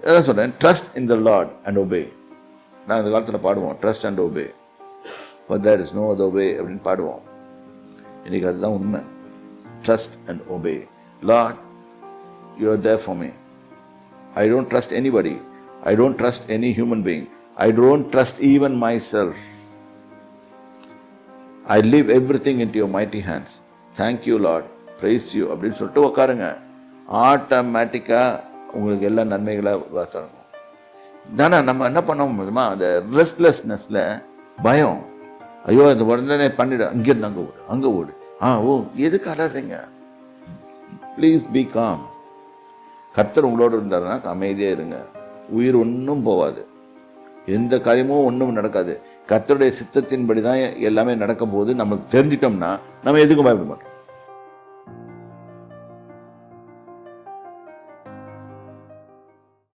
அதான் சொல்கிறேன், trust in the Lord and obey. நான் இந்த காலத்தில் பாடுவோம், trust and obey, but there is no other way அப்படின்னு பாடுவோம். இன்றைக்கி அதுதான் உண்மை. Trust and obey. Lord, you are there for me. I don't trust anybody. I don't trust any human being. I don't trust even myself. I leave everything into your mighty hands. Thank you, Lord. Praise you. அப்படின்னு சொல்லிட்டு உட்காருங்க. ஆட்டோமேட்டிக்காக உங்களுக்கு எல்லா நன்மைகளாக தொடங்கும். தானே நம்ம என்ன பண்ணோம் தெரியுமா, அந்த ரெஸ்ட்லெஸ்னஸில் பயம், ஐயோ அது உடனே பண்ணிடு, அங்கேருந்து அங்கே ஓடு, அங்கே ஓடு, ஓ எதுக்கு அலறீங்க? Please be com. கர்த்தர் உங்களோடு இருந்தாருன்னா அமைதியாக இருங்க. உயிர் ஒன்றும் போகாது, எந்த காரியமும் ஒன்றும் நடக்காது. கர்த்தருடைய சித்தத்தின்படி தான் எல்லாமே நடக்கும் போது நமக்கு தெரிஞ்சிட்டோம்னா நம்ம எதுக்கும் பயப்பட மாட்டோம்.